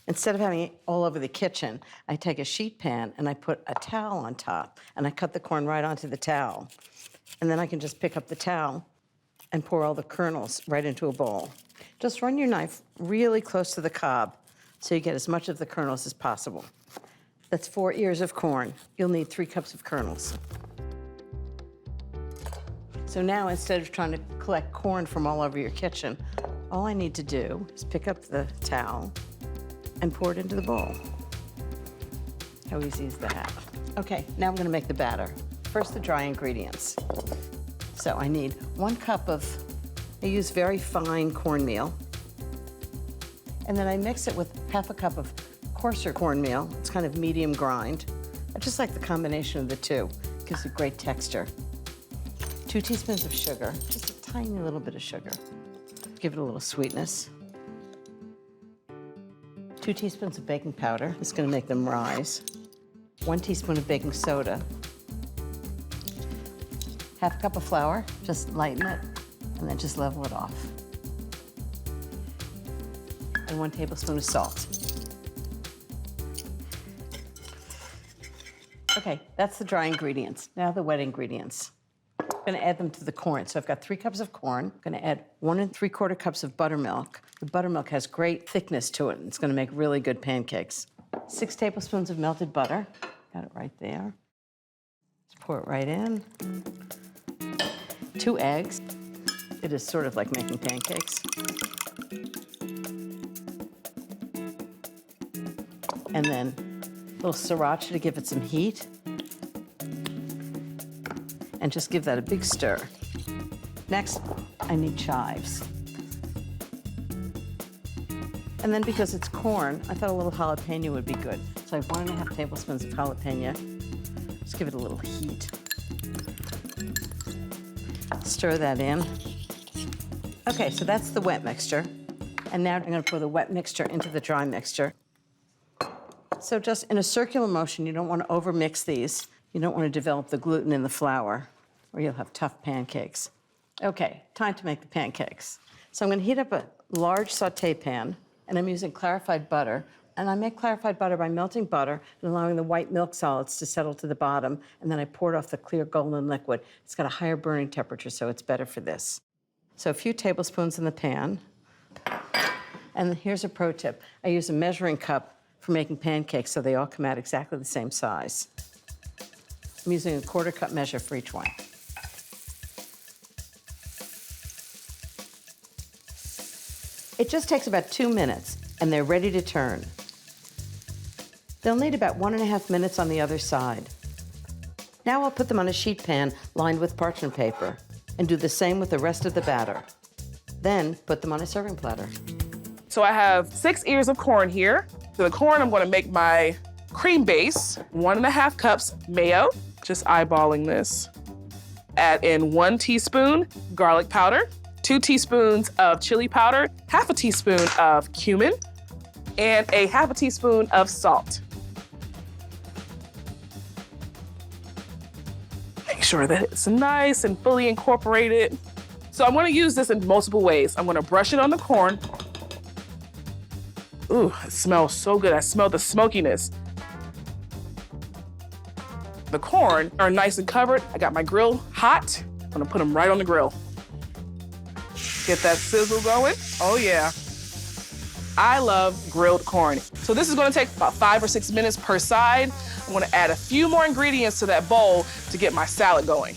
Instead of having it all over the kitchen, I take a sheet pan and I put a towel on top and I cut the corn right onto the towel. And then I can just pick up the towel and pour all the kernels right into a bowl. Just run your knife really close to the cob so you get as much of the kernels as possible. That's 4 ears of corn. You'll need 3 cups of kernels. So now, instead of trying to collect corn from all over your kitchen, all I need to do is pick up the towel and pour it into the bowl. How easy is that? Okay, now I'm gonna make the batter. First, the dry ingredients. So I need 1 cup of, I use very fine cornmeal, and then I mix it with half a cup of coarser cornmeal. It's kind of medium grind. I just like the combination of the two. It gives a great texture. 2 teaspoons of sugar, just a tiny little bit of sugar. Give it a little sweetness. 2 teaspoons of baking powder. It's gonna make them rise. 1 teaspoon of baking soda. Half a cup of flour, just lighten it, and then just level it off. And 1 tablespoon of salt. Okay, that's the dry ingredients. Now the wet ingredients. I'm gonna add them to the corn. So I've got 3 cups of corn. I'm gonna add 1 3/4 cups of buttermilk. The buttermilk has great thickness to it, and it's gonna make really good pancakes. 6 tablespoons of melted butter. Got it right there. Just pour it right in. 2 eggs. It is sort of like making pancakes. And then a little sriracha to give it some heat. And just give that a big stir. Next, I need chives. And then because it's corn, I thought a little jalapeno would be good. So I have 1 1/2 tablespoons of jalapeno. Just give it a little heat. Stir that in. Okay, so that's the wet mixture. And now I'm gonna pour the wet mixture into the dry mixture. So just in a circular motion, you don't wanna overmix these. You don't wanna develop the gluten in the flour, or you'll have tough pancakes. Okay, time to make the pancakes. So I'm gonna heat up a large saute pan, and I'm using clarified butter. And I make clarified butter by melting butter and allowing the white milk solids to settle to the bottom, and then I pour it off the clear golden liquid. It's got a higher burning temperature, so it's better for this. So a few tablespoons in the pan. And here's a pro tip. I use a measuring cup for making pancakes so they all come out exactly the same size. I'm using a 1/4 cup measure for each one. It just takes about 2 minutes, and they're ready to turn. They'll need about 1 1/2 minutes on the other side. Now I'll put them on a sheet pan lined with parchment paper and do the same with the rest of the batter. Then put them on a serving platter. So I have 6 ears of corn here. For the corn, I'm gonna make my cream base, 1 1/2 cups mayo, just eyeballing this. Add in 1 teaspoon garlic powder, 2 teaspoons of chili powder, 1/2 teaspoon of cumin, and a 1/2 teaspoon of salt. Make sure that it's nice and fully incorporated. So I'm gonna use this in multiple ways. I'm gonna brush it on the corn. Ooh, it smells so good. I smell the smokiness. The corn are nice and covered. I got my grill hot. I'm gonna put them right on the grill. Get that sizzle going. Oh yeah. I love grilled corn. So this is gonna take about 5 or 6 minutes per side. I'm gonna add a few more ingredients to that bowl to get my salad going.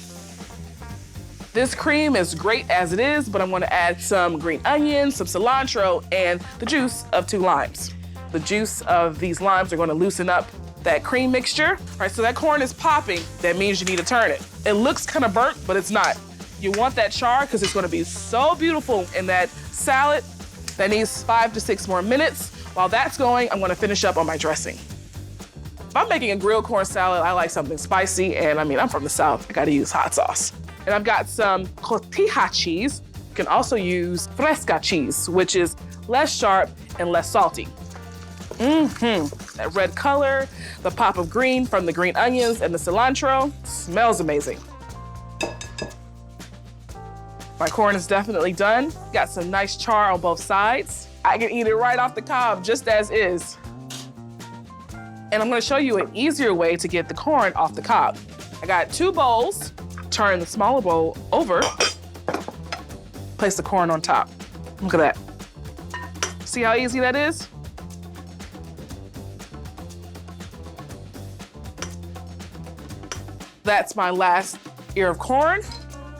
This cream is great as it is, but I'm gonna add some green onions, some cilantro, and the juice of 2 limes. The juice of these limes are gonna loosen up that cream mixture. All right, so that corn is popping. That means you need to turn it. It looks kind of burnt, but it's not. You want that char because it's gonna be so beautiful in that salad. That needs 5 to 6 more minutes. While that's going, I'm gonna finish up on my dressing. If I'm making a grilled corn salad, I like something spicy, and I mean, I'm from the South, I gotta use hot sauce. And I've got some cotija cheese. You can also use fresca cheese, which is less sharp and less salty. That red color, the pop of green from the green onions and the cilantro, smells amazing. My corn is definitely done. Got some nice char on both sides. I can eat it right off the cob, just as is. And I'm gonna show you an easier way to get the corn off the cob. I got 2 bowls. Turn the smaller bowl over. Place the corn on top. Look at that. See how easy that is? That's my last ear of corn.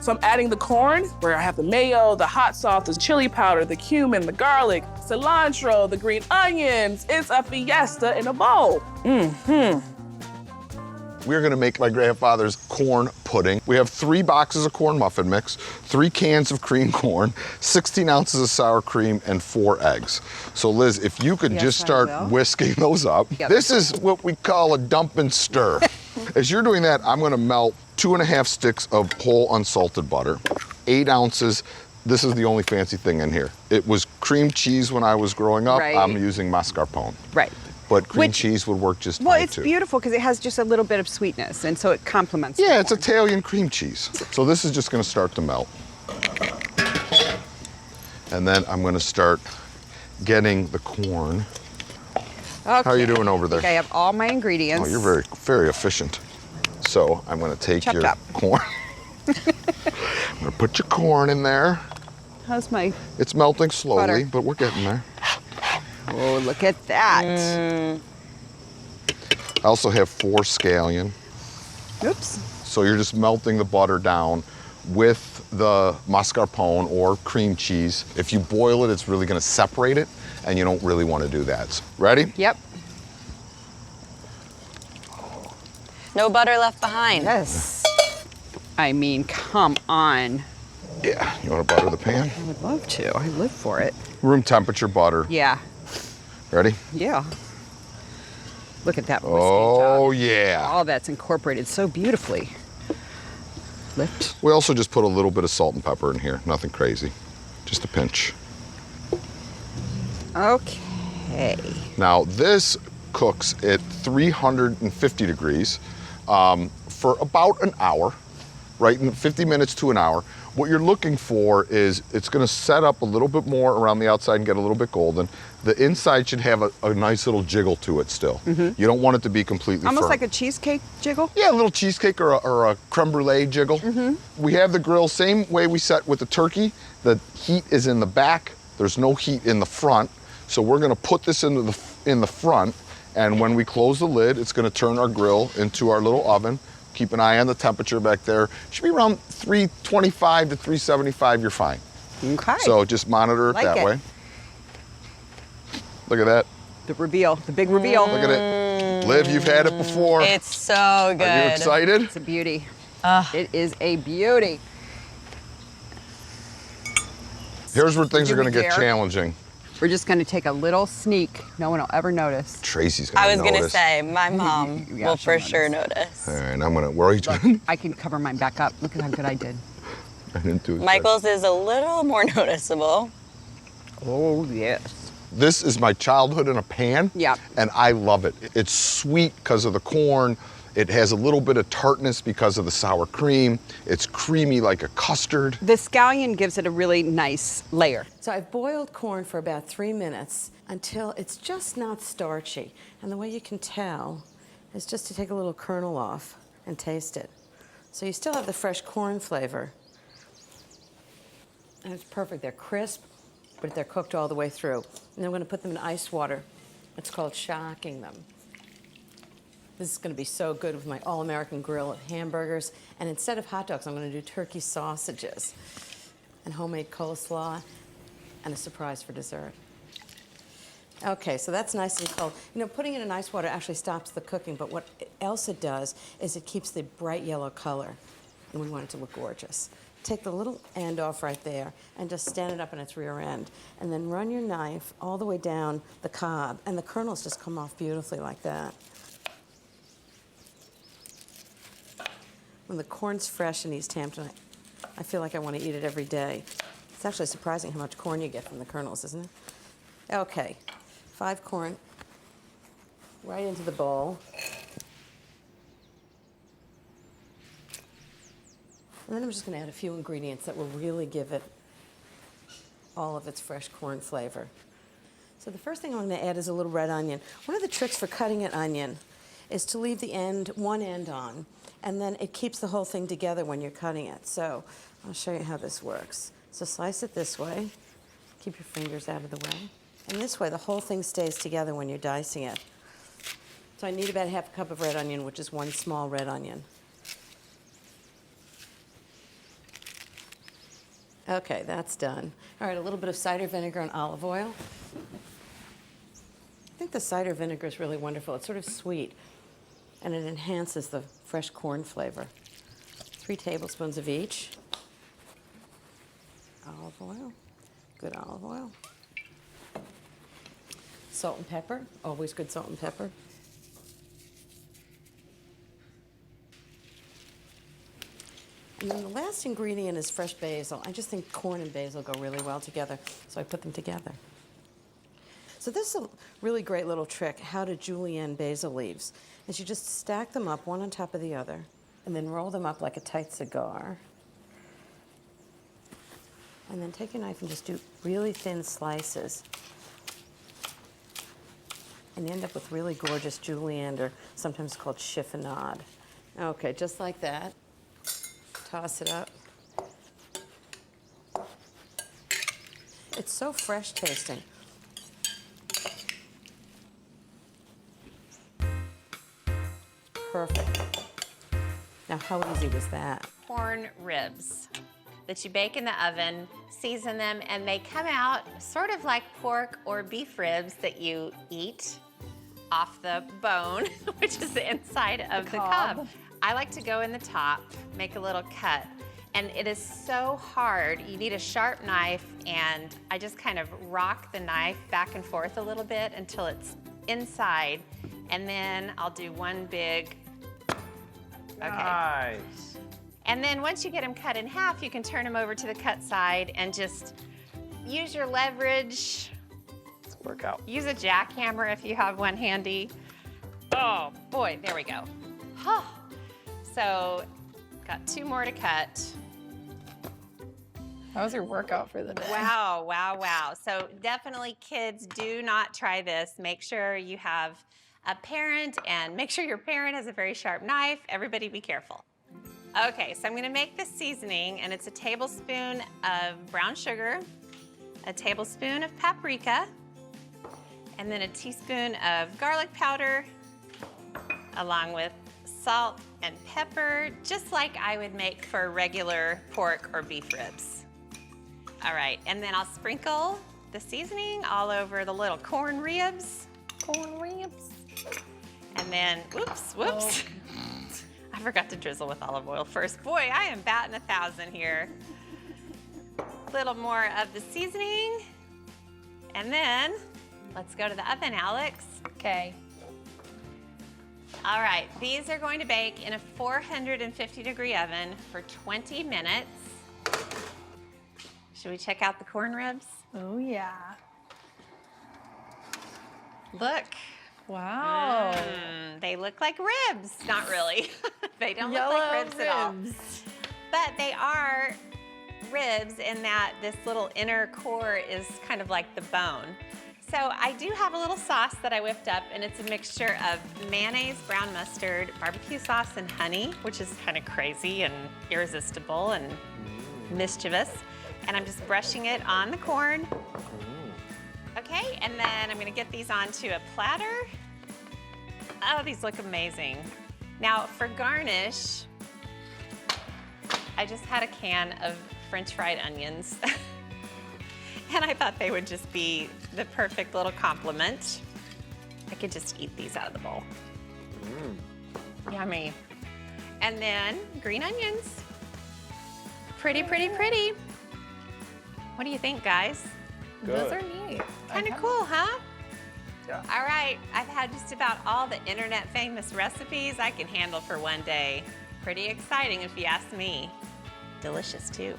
So I'm adding the corn where I have the mayo, the hot sauce, the chili powder, the cumin, the garlic, cilantro, the green onions. It's a fiesta in a bowl. We're gonna make my grandfather's corn pudding. We have 3 boxes of corn muffin mix, 3 cans of cream corn, 16 ounces of sour cream, and 4 eggs. So Liz, if you could just start whisking those up. Yep. This is what we call a dump and stir. As you're doing that, I'm gonna melt 2.5 sticks of whole unsalted butter, 8 ounces. This is the only fancy thing in here. It was cream cheese when I was growing up. Right. I'm using mascarpone. Right. But cream cheese would work just fine Well, it's too. beautiful because it has just a little bit of sweetness, and so it complements. Yeah, the it's corn. Italian cream cheese. So this is just gonna start to melt. And then I'm gonna start getting the corn. Okay. How are you doing over there? I have all my ingredients. Oh, you're very, very efficient. So I'm gonna take Chopped your up. corn. I'm gonna put your corn in there. How's my? It's melting slowly, Butter. but we're getting there. Oh, look at that. I also have 4 scallion. Oops. So you're just melting the butter down with the mascarpone or cream cheese. If you boil it, it's really gonna separate it, and you don't really wanna do that. So, ready? Yep. No butter left behind. Yes. I mean, come on. Yeah, you wanna butter the pan? I would love to. I live for it. Room temperature butter. Yeah. Ready? Yeah. Look at that whisking Oh, job. yeah. All that's incorporated so beautifully. Lift. We also just put a little bit of salt and pepper in here, nothing crazy, just a pinch. Okay. Now this cooks at 350 degrees for about an hour, right, in 50 minutes to an hour. What you're looking for is it's gonna set up a little bit more around the outside and get a little bit golden. The inside should have a nice little jiggle to it still. You don't want it to be completely Almost firm. like a cheesecake jiggle? Yeah, a little cheesecake or a creme brulee jiggle. We have the grill same way we set with the turkey. The heat is in the back. There's no heat in the front. So we're gonna put this in the front, and when we close the lid, it's gonna turn our grill into our little oven. Keep an eye on the temperature back there. Should be around 325 to 375, you're fine. Okay. So just monitor it Like that it. way. Look at that, The reveal, the big reveal. look at it. Liv, you've had it before. It's so good. Are you excited? It's a beauty. It is a beauty. Here's where things Do are gonna we get dare? challenging. We're just gonna take a little sneak. No one will ever notice. Tracy's gonna I was notice. gonna say, my mom Yeah, will she'll for sure notice. All right, I'm gonna, where are you doing? I can cover mine back up. Look at how good I did. I didn't do it. Michael's is a little more noticeable. Oh, yes. This is my childhood in a pan. Yeah. And I love it. It's sweet because of the corn. It has a little bit of tartness because of the sour cream. It's creamy like a custard. The scallion gives it a really nice layer. So I've boiled corn for about 3 minutes until it's just not starchy. And the way you can tell is just to take a little kernel off and taste it. So you still have the fresh corn flavor. And it's perfect. They're crisp, but they're cooked all the way through. And I'm going to put them in ice water. It's called shocking them. This is going to be so good with my all-American grill of hamburgers. And instead of hot dogs, I'm going to do turkey sausages and homemade coleslaw and a surprise for dessert. Okay, so that's nice and cold. You know, putting it in ice water actually stops the cooking, but what else it does is it keeps the bright yellow color, and we want it to look gorgeous. Take the little end off right there and just stand it up in its rear end, and then run your knife all the way down the cob, and the kernels just come off beautifully like that. When the corn's fresh in East Hampton, I feel like I want to eat it every day. It's actually surprising how much corn you get from the kernels, isn't it? Okay, 5 corn right into the bowl. And then I'm just going to add a few ingredients that will really give it all of its fresh corn flavor. So the first thing I'm going to add is a little red onion. One of the tricks for cutting an onion is to leave the end, one end on, and then it keeps the whole thing together when you're cutting it. So I'll show you how this works. So slice it this way. Keep your fingers out of the way. And this way, the whole thing stays together when you're dicing it. So I need about half a cup of red onion, which is one small red onion. Okay, that's done. All right, a little bit of cider vinegar and olive oil. I think the cider vinegar is really wonderful. It's sort of sweet, and it enhances the fresh corn flavor. 3 tablespoons of each. Olive oil, good olive oil. Salt and pepper, always good salt and pepper. And then the last ingredient is fresh basil. I just think corn and basil go really well together, so I put them together. So this is a really great little trick, how to julienne basil leaves, is you just stack them up one on top of the other, and then roll them up like a tight cigar. And then take your knife and just do really thin slices. And you end up with really gorgeous julienne, or sometimes called chiffonade. Okay, just like that. Toss it up. It's so fresh tasting. Perfect. Now, how easy was that? Corn ribs that you bake in the oven, season them, and they come out sort of like pork or beef ribs that you eat off the bone, which is the inside of the cob. I like to go in the top, make a little cut, and it is so hard. You need a sharp knife, and I just kind of rock the knife back and forth a little bit until it's inside, and then I'll do one big, okay. Nice. And then once you get them cut in half, you can turn them over to the cut side and just use your leverage. Let's work out. Use a jackhammer if you have one handy. Oh boy, there we go. Huh. So, got 2 more to cut. How was your workout for the day? Wow, wow, wow. So definitely kids, do not try this. Make sure you have a parent and make sure your parent has a very sharp knife. Everybody be careful. Okay, so I'm gonna make this seasoning, and it's a tablespoon of brown sugar, a tablespoon of paprika, and then a teaspoon of garlic powder, along with salt and pepper, just like I would make for regular pork or beef ribs. All right, and then I'll sprinkle the seasoning all over the little corn ribs. Corn ribs. And then, whoops. I forgot to drizzle with olive oil first. Boy, I am batting 1,000 here. A little more of the seasoning. And then, let's go to the oven, Alex. Okay. All right, these are going to bake in a 450-degree oven for 20 minutes. Should we check out the corn ribs? Oh, yeah. Look. Wow. They look like ribs. Not really. They don't look like ribs at all. But they are ribs in that this little inner core is kind of like the bone. So I do have a little sauce that I whipped up, and it's a mixture of mayonnaise, brown mustard, barbecue sauce, and honey, which is kind of crazy and irresistible and mischievous. And I'm just brushing it on the corn. Okay, and then I'm gonna get these onto a platter. Oh, these look amazing. Now for garnish, I just had a can of French fried onions. And I thought they would just be the perfect little compliment. I could just eat these out of the bowl. Yummy. And then green onions. Pretty, pretty, pretty. What do you think, guys? Those are neat. Kind of cool, huh? Yeah. All right, I've had just about all the internet famous recipes I can handle for one day. Pretty exciting if you ask me. Delicious too.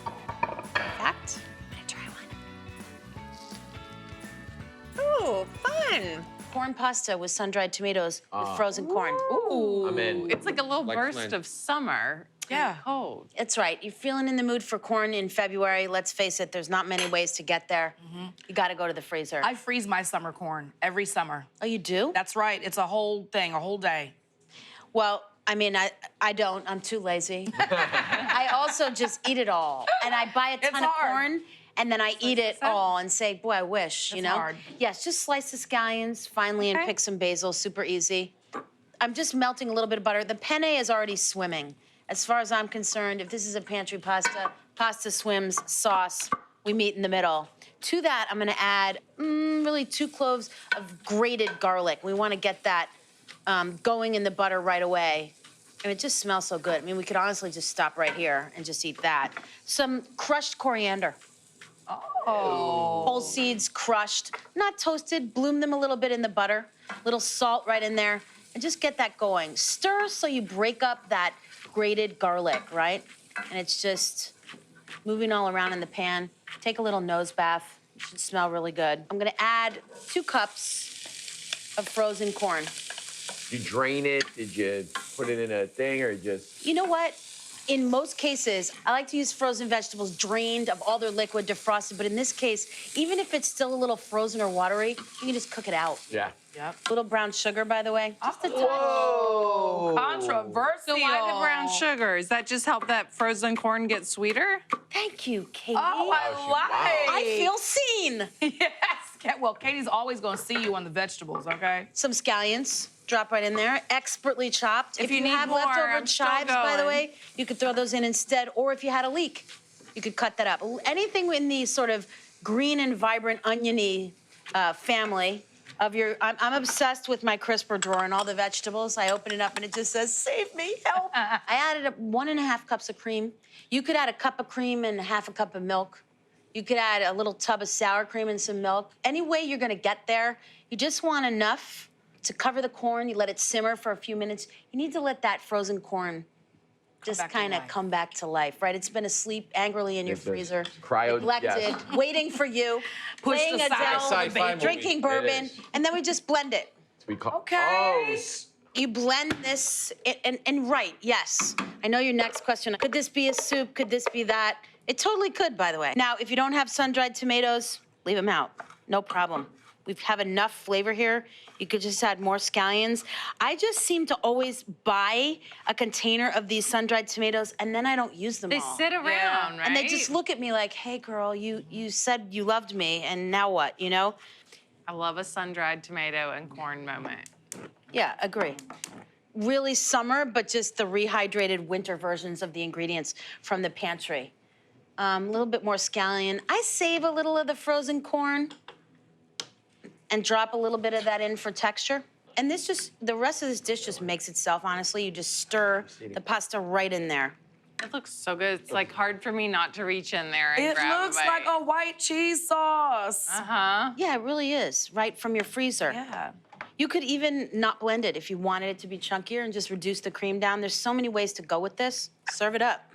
In fact, I'm gonna try one. Ooh, fun. Corn pasta with sun-dried tomatoes with frozen corn. I'm in. It's like a little Like burst Flint. of summer Yeah. Cold. It's right. You're feeling in the mood for corn in February. Let's face it, there's not many ways to get there. You got to go to the freezer. I freeze my summer corn every summer. Oh, you do? That's right. It's a whole thing, a whole day. Well, I mean, I don't. I'm too lazy. I also just eat it all. And I buy a ton of corn, and then I eat it all and say, boy, I wish, you know? hard. Yes, just slice the scallions finely and pick some basil, super easy. I'm just melting a little bit of butter. The penne is already swimming. As far as I'm concerned, if this is a pantry pasta, pasta swims, sauce, we meet in the middle. To that, I'm gonna add really 2 cloves of grated garlic. We wanna get that going in the butter right away. And it just smells so good. I mean, we could honestly just stop right here and just eat that. Some crushed coriander. Oh. Whole seeds crushed, not toasted, bloom them a little bit in the butter. Little salt right in there, and just get that going. Stir so you break up that grated garlic, right? And it's just moving all around in the pan. Take a little nose bath. It should smell really good. I'm gonna add 2 cups of frozen corn. You drain it? Did you put it in a thing or just? You know what? In most cases, I like to use frozen vegetables drained of all their liquid, defrosted, but in this case, even if it's still a little frozen or watery, you can just cook it out. Yeah. Yep. Little brown sugar, by the way. Just a touch. Whoa. Controversial. So why the brown sugar? Does that just help that frozen corn get sweeter? Thank you, Katie. Oh, I like. I feel seen. Yes. Well, Katie's always going to see you on the vegetables, okay? Some scallions. Drop right in there, expertly chopped. If you need have more, leftover I'm still chives, by the going. way, you could throw those in instead, or if you had a leek, you could cut that up. Anything in the sort of green and vibrant oniony family of your, I'm obsessed with my crisper drawer and all the vegetables. I open it up and it just says, save me, help. I added 1.5 cups of cream. You could add a cup of cream and 1/2 cup of milk. You could add a little tub of sour cream and some milk. Any way you're gonna get there, you just want enough to cover the corn. You let it simmer for a few minutes. You need to let that frozen corn just kind of come back to life, right? It's been asleep angrily in your freezer, neglected, waiting for you, playing Adele, drinking bourbon, and then we just blend it. Okay. You blend this, and right, yes. I know your next question, could this be a soup? Could this be that? It totally could, by the way. Now, if you don't have sun-dried tomatoes, leave them out, no problem. We have enough flavor here. You could just add more scallions. I just seem to always buy a container of these sun-dried tomatoes, and then I don't use them all. They sit around, right? And they just look at me like, hey, girl, you said you loved me, and now what, you know? I love a sun-dried tomato and corn moment. Yeah, agree. Really summer, but just the rehydrated winter versions of the ingredients from the pantry. A little bit more scallion. I save a little of the frozen corn and drop a little bit of that in for texture. And this just, the rest of this dish just makes itself, honestly. You just stir the pasta right in there. It looks so good. It's like hard for me not to reach in there and It grab looks a bite. like a white cheese sauce. Uh-huh. Yeah, it really is, right from your freezer. Yeah. You could even not blend it if you wanted it to be chunkier and just reduce the cream down. There's so many ways to go with this. Serve it up.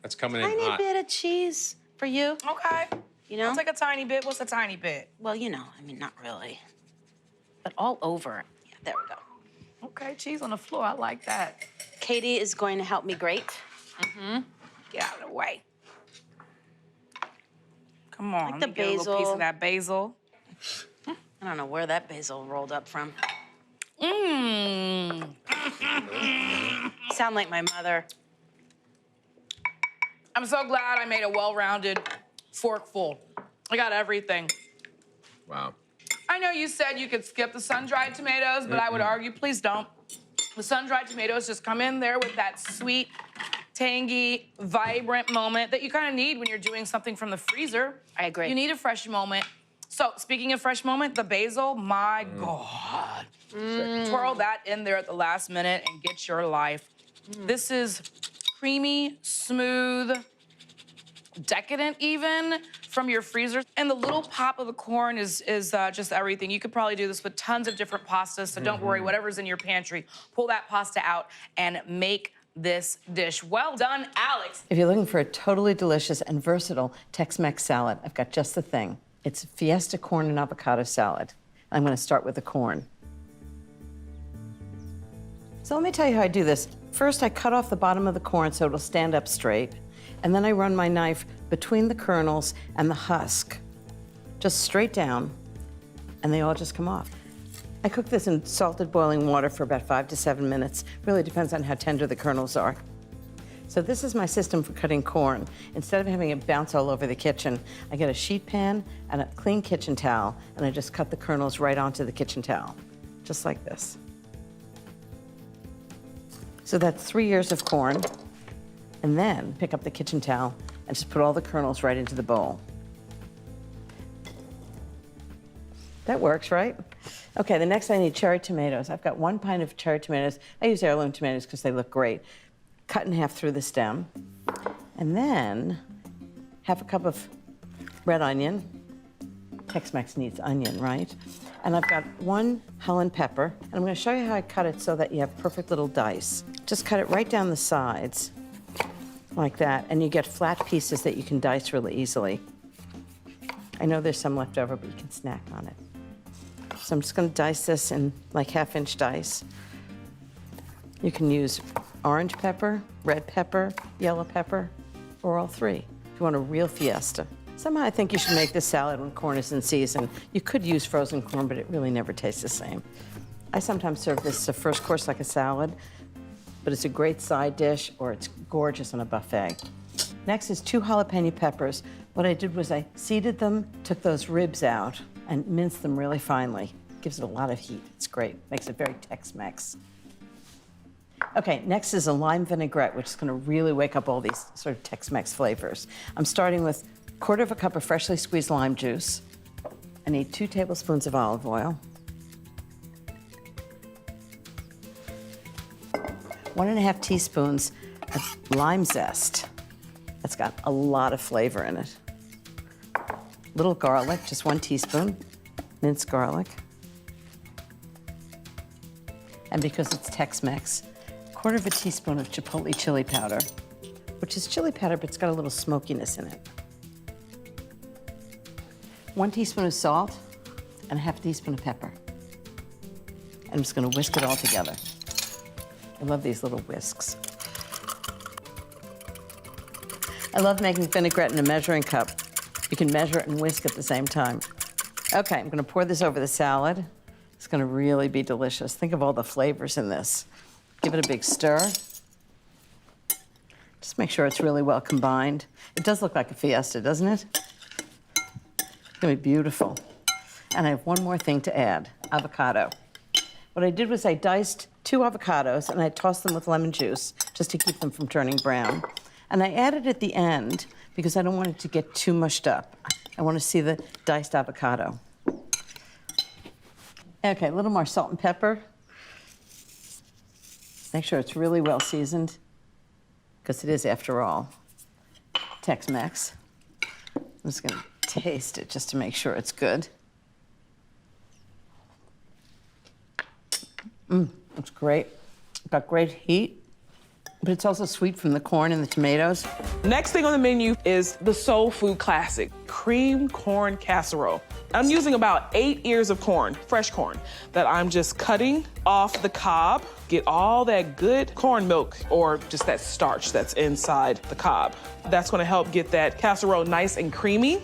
That's coming in Tiny hot. bit of cheese for you. Okay. You know? I'll take a tiny bit. What's a tiny bit? Well, you know, I mean, not really. But all over. Yeah, there we go. Okay, cheese on the floor. I like that. Katie is going to help me grate. Get out of the way. Come on, Like let me the get a little piece basil. of that basil. I don't know where that basil rolled up from. Mmm. Sound like my mother. I'm so glad I made a well-rounded forkful. I got everything. Wow. I know you said you could skip the sun-dried tomatoes, but I would argue, please don't. The sun-dried tomatoes just come in there with that sweet, tangy, vibrant moment that you kind of need when you're doing something from the freezer. I agree. You need a fresh moment. So, speaking of fresh moment, the basil, my God. Twirl that in there at the last minute and get your life. This is creamy, smooth, decadent even from your freezer. And the little pop of the corn is just everything. You could probably do this with tons of different pastas, so don't worry, whatever's in your pantry, pull that pasta out and make this dish. Well done, Alex. If you're looking for a totally delicious and versatile Tex-Mex salad, I've got just the thing. It's Fiesta corn and avocado salad. I'm going to start with the corn. So let me tell you how I do this. First, I cut off the bottom of the corn so it'll stand up straight. And then I run my knife between the kernels and the husk, just straight down, and they all just come off. I cook this in salted boiling water for about 5 to 7 minutes. Really depends on how tender the kernels are. So this is my system for cutting corn. Instead of having it bounce all over the kitchen, I get a sheet pan and a clean kitchen towel, and I just cut the kernels right onto the kitchen towel, just like this. So that's 3 ears of corn, and then pick up the kitchen towel and just put all the kernels right into the bowl. That works, right? Okay, the next I need cherry tomatoes. I've got 1 pint of cherry tomatoes. I use heirloom tomatoes because they look great. Cut in half through the stem. And then half a cup of red onion. Tex-Mex needs onion, right? And I've got 1 Holland pepper. And I'm gonna show you how I cut it so that you have perfect little dice. Just cut it right down the sides, like that, and you get flat pieces that you can dice really easily. I know there's some left over, but you can snack on it. So I'm just gonna dice this in like 1/2-inch dice. You can use orange pepper, red pepper, yellow pepper, or all 3 if you want a real fiesta. Somehow I think you should make this salad when corn is in season. You could use frozen corn, but it really never tastes the same. I sometimes serve this as a first course like a salad, but it's a great side dish, or it's gorgeous on a buffet. Next is 2 jalapeno peppers. What I did was I seeded them, took those ribs out, and minced them really finely. Gives it a lot of heat. It's great. Makes it very Tex-Mex. Okay, next is a lime vinaigrette, which is gonna really wake up all these sort of Tex-Mex flavors. I'm starting with 1/4 cup of freshly squeezed lime juice. I need 2 tablespoons of olive oil. 1½ teaspoons of lime zest. That's got a lot of flavor in it. Little garlic, just 1 teaspoon, minced garlic. And because it's Tex-Mex, 1/4 teaspoon of chipotle chili powder, which is chili powder, but it's got a little smokiness in it. 1 teaspoon of salt and 1/2 teaspoon of pepper. I'm just gonna whisk it all together. I love these little whisks. I love making vinaigrette in a measuring cup. You can measure it and whisk at the same time. Okay, I'm gonna pour this over the salad. It's gonna really be delicious. Think of all the flavors in this. Give it a big stir. Just make sure it's really well combined. It does look like a fiesta, doesn't it? It's gonna be beautiful. And I have 1 more thing to add, avocado. What I did was I diced 2 avocados and I tossed them with lemon juice just to keep them from turning brown. And I added at the end because I don't want it to get too mushed up. I want to see the diced avocado. Okay, a little more salt and pepper. Make sure it's really well seasoned, because it is, after all, Tex-Mex. I'm just gonna taste it just to make sure it's good. It's great. Got great heat, but it's also sweet from the corn and the tomatoes. Next thing on the menu is the soul food classic, cream corn casserole. I'm using about 8 ears of corn, fresh corn, that I'm just cutting off the cob, get all that good corn milk or just that starch that's inside the cob. That's gonna help get that casserole nice and creamy.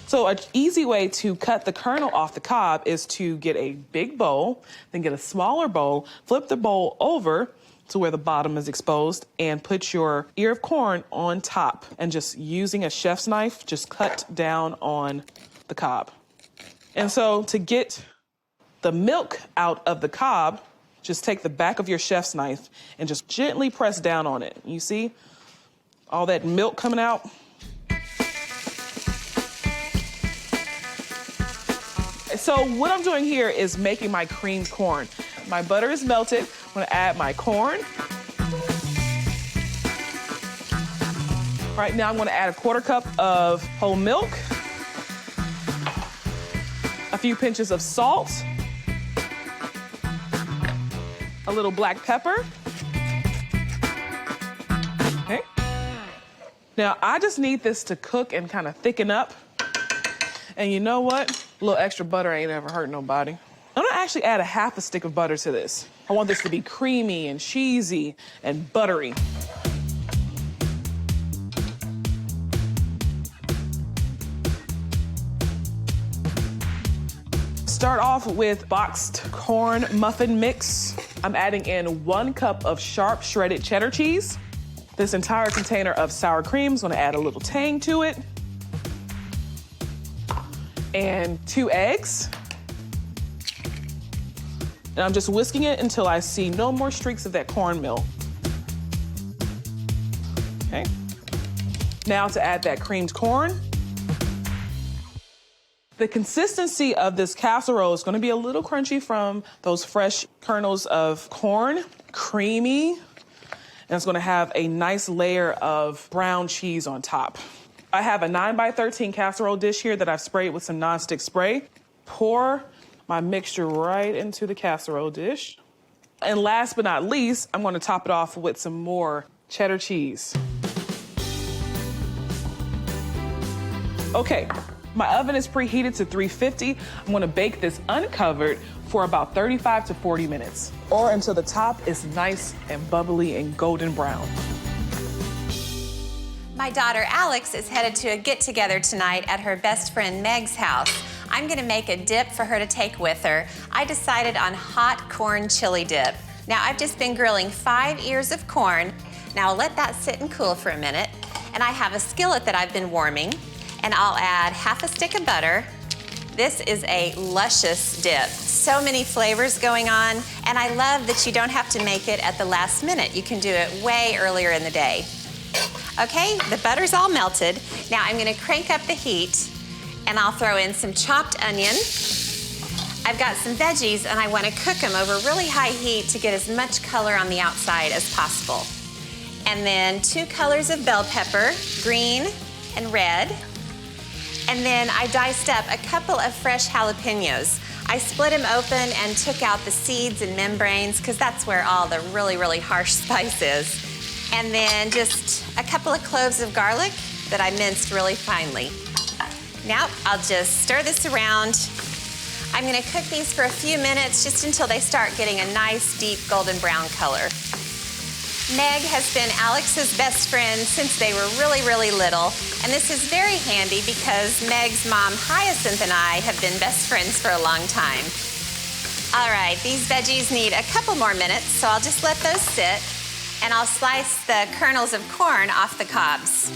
So an easy way to cut the kernel off the cob is to get a big bowl, then get a smaller bowl, flip the bowl over to where the bottom is exposed, and put your ear of corn on top. And just using a chef's knife, just cut down on the cob. And so to get the milk out of the cob, just take the back of your chef's knife and just gently press down on it. You see all that milk coming out? So what I'm doing here is making my creamed corn. My butter is melted. I'm gonna add my corn. Right now I'm gonna add a 1/4 cup of whole milk, a few pinches of salt, a little black pepper. Okay. Now I just need this to cook and kind of thicken up. And you know what? A little extra butter ain't ever hurt nobody. I'm gonna actually add a half a stick of butter to this. I want this to be creamy and cheesy and buttery. Start off with boxed corn muffin mix. I'm adding in 1 cup of sharp shredded cheddar cheese. This entire container of sour cream is gonna add a little tang to it. And 2 eggs. And I'm just whisking it until I see no more streaks of that cornmeal. Okay. Now to add that creamed corn. The consistency of this casserole is gonna be a little crunchy from those fresh kernels of corn, creamy, and it's gonna have a nice layer of brown cheese on top. I have a 9x13 casserole dish here that I've sprayed with some nonstick spray. Pour my mixture right into the casserole dish. And last but not least, I'm gonna top it off with some more cheddar cheese. Okay, my oven is preheated to 350. I'm gonna bake this uncovered for about 35 to 40 minutes, or until the top is nice and bubbly and golden brown. My daughter Alex is headed to a get-together tonight at her best friend Meg's house. I'm gonna make a dip for her to take with her. I decided on hot corn chili dip. Now I've just been grilling 5 ears of corn. Now I'll let that sit and cool for a minute. And I have a skillet that I've been warming, and I'll add half a stick of butter. This is a luscious dip. So many flavors going on, and I love that you don't have to make it at the last minute. You can do it way earlier in the day. Okay, the butter's all melted. Now I'm gonna crank up the heat, and I'll throw in some chopped onion. I've got some veggies, and I wanna cook them over really high heat to get as much color on the outside as possible. And then 2 colors of bell pepper, green and red. And then I diced up a couple of fresh jalapenos. I split them open and took out the seeds and membranes, because that's where all the really, really harsh spice is. And then just a couple of cloves of garlic that I minced really finely. Now I'll just stir this around. I'm gonna cook these for a few minutes, just until they start getting a nice deep golden brown color. Meg has been Alex's best friend since they were really, really little. And this is very handy because Meg's mom, Hyacinth, and I have been best friends for a long time. All right, these veggies need a couple more minutes, so I'll just let those sit. And I'll slice the kernels of corn off the cobs.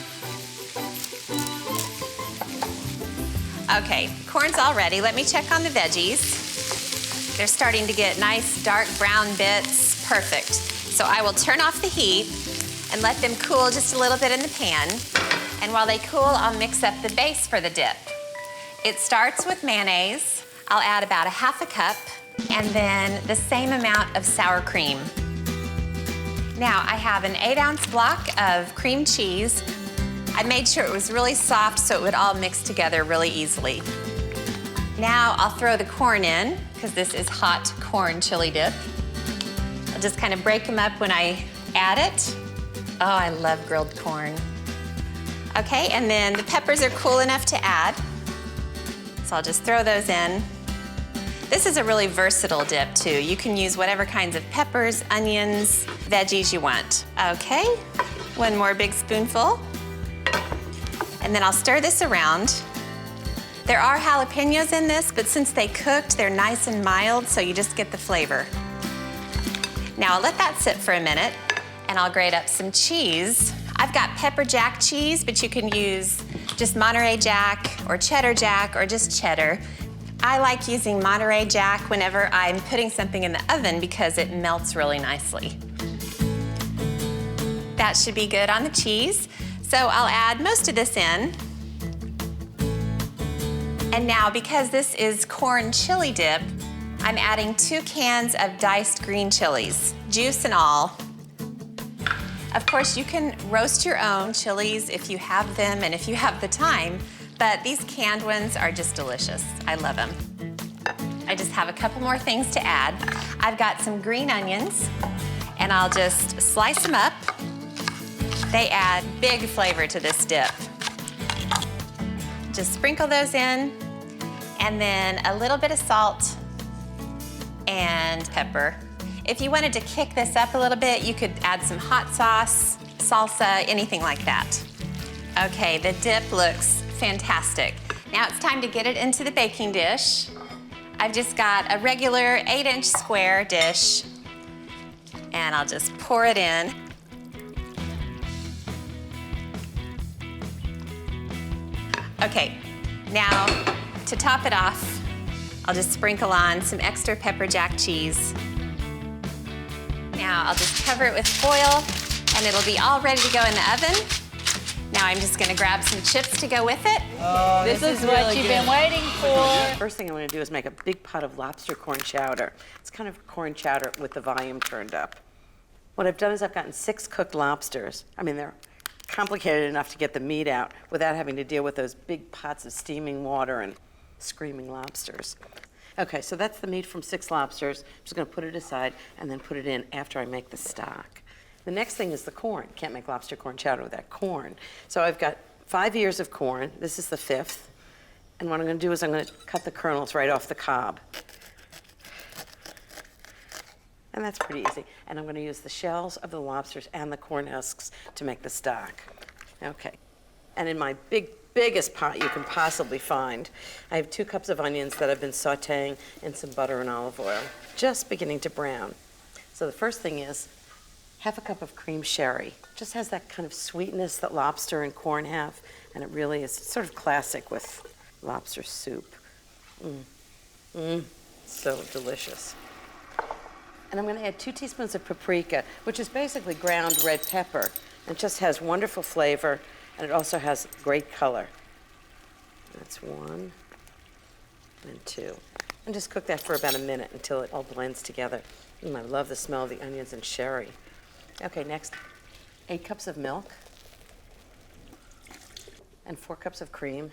Okay, corn's all ready. Let me check on the veggies. They're starting to get nice dark brown bits. Perfect. So I will turn off the heat and let them cool just a little bit in the pan. And while they cool, I'll mix up the base for the dip. It starts with mayonnaise. I'll add about a half a cup, and then the same amount of sour cream. Now I have an 8-ounce block of cream cheese. I made sure it was really soft so it would all mix together really easily. Now I'll throw the corn in, because this is hot corn chili dip. I'll just kind of break them up when I add it. Oh, I love grilled corn. Okay, and then the peppers are cool enough to add. So I'll just throw those in. This is a really versatile dip too. You can use whatever kinds of peppers, onions, veggies you want. Okay, 1 more big spoonful. And then I'll stir this around. There are jalapenos in this, but since they cooked, they're nice and mild, so you just get the flavor. Now I'll let that sit for a minute, and I'll grate up some cheese. I've got pepper jack cheese, but you can use just Monterey Jack or cheddar jack or just cheddar. I like using Monterey Jack whenever I'm putting something in the oven because it melts really nicely. That should be good on the cheese. So I'll add most of this in. And now, because this is corn chili dip, I'm adding 2 cans of diced green chilies, juice and all. Of course, you can roast your own chilies if you have them and if you have the time, but these canned ones are just delicious. I love them. I just have a couple more things to add. I've got some green onions, and I'll just slice them up. They add big flavor to this dip. Just sprinkle those in, and then a little bit of salt and pepper. If you wanted to kick this up a little bit, you could add some hot sauce, salsa, anything like that. Okay, the dip looks fantastic. Now it's time to get it into the baking dish. I've just got a regular 8-inch square dish, and I'll just pour it in. Okay, now to top it off, I'll just sprinkle on some extra pepper jack cheese. Now I'll just cover it with foil, and it'll be all ready to go in the oven. Now I'm just gonna grab some chips to go with it. Oh, this is what you've been waiting for. First thing I'm gonna do is make a big pot of lobster corn chowder. It's kind of corn chowder with the volume turned up. What I've done is I've gotten 6 cooked lobsters. I mean, they're complicated enough to get the meat out without having to deal with those big pots of steaming water and screaming lobsters. Okay, so that's the meat from 6 lobsters. I'm just gonna put it aside and then put it in after I make the stock. The next thing is the corn. Can't make lobster corn chowder without corn. So I've got 5 ears of corn. This is the 5th. And what I'm gonna do is I'm gonna cut the kernels right off the cob. And that's pretty easy. And I'm gonna use the shells of the lobsters and the corn husks to make the stock. Okay. And in my biggest pot you can possibly find, I have 2 cups of onions that I've been sauteing in some butter and olive oil, just beginning to brown. So the first thing is 1/2 cup of cream sherry. Just has that kind of sweetness that lobster and corn have, and it really is sort of classic with lobster soup. So delicious. And I'm gonna add 2 teaspoons of paprika, which is basically ground red pepper. It just has wonderful flavor, and it also has great color. That's 1 and 2. And just cook that for about a minute until it all blends together. I love the smell of the onions and sherry. Okay, next, 8 cups of milk and 4 cups of cream.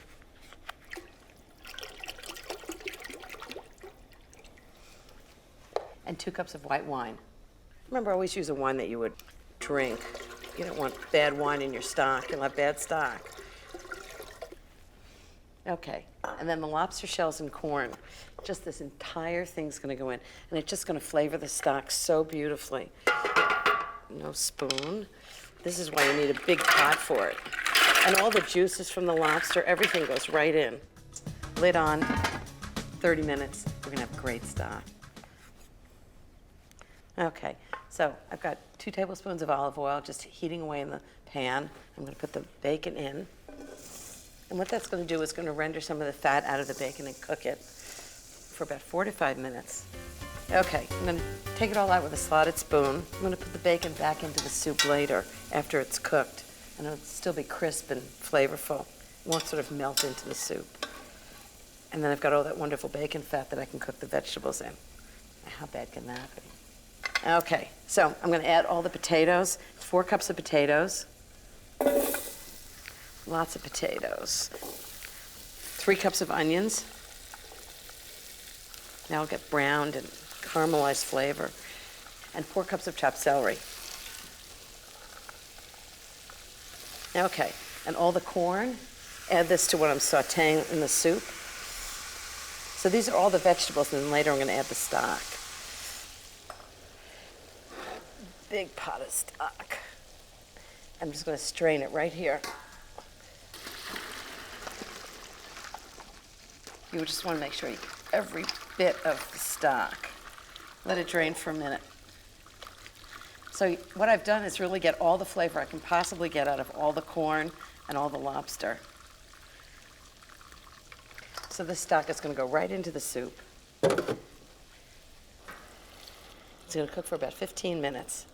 And 2 cups of white wine. Remember, always use a wine that you would drink. You don't want bad wine in your stock. You'll have bad stock. Okay, and then the lobster shells and corn. Just this entire thing's gonna go in, and it's just gonna flavor the stock so beautifully. No spoon. This is why you need a big pot for it. And all the juices from the lobster, everything goes right in. Lid on, 30 minutes, we're gonna have great stock. Okay, so I've got 2 tablespoons of olive oil just heating away in the pan. I'm gonna put the bacon in. And what that's gonna do is gonna render some of the fat out of the bacon and cook it for about 4 to 5 minutes. Okay, I'm gonna take it all out with a slotted spoon. I'm gonna put the bacon back into the soup later after it's cooked. And it'll still be crisp and flavorful. It won't sort of melt into the soup. And then I've got all that wonderful bacon fat that I can cook the vegetables in. How bad can that be? Okay, so I'm gonna add all the potatoes, 4 cups of potatoes. Lots of potatoes. 3 cups of onions. Now it'll get browned and caramelized flavor. And 4 cups of chopped celery. Okay, and all the corn, add this to what I'm sauteing in the soup. So these are all the vegetables, and then later I'm gonna add the stock. Big pot of stock. I'm just gonna strain it right here. You just wanna make sure you get every bit of the stock. Let it drain for a minute. So what I've done is really get all the flavor I can possibly get out of all the corn and all the lobster. So this stock is gonna go right into the soup. It's gonna cook for about 15 minutes.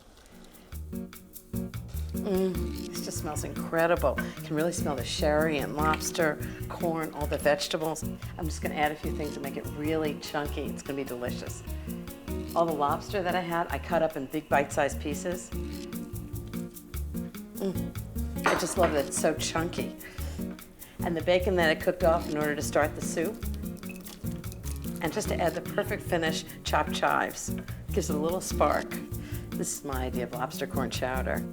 This just smells incredible. You can really smell the sherry and lobster, corn, all the vegetables. I'm just gonna add a few things to make it really chunky. It's gonna be delicious. All the lobster that I had, I cut up in big bite-sized pieces. I just love that it's so chunky. And the bacon that I cooked off in order to start the soup. And just to add the perfect finish, chopped chives. Gives it a little spark. This is my idea of lobster corn chowder.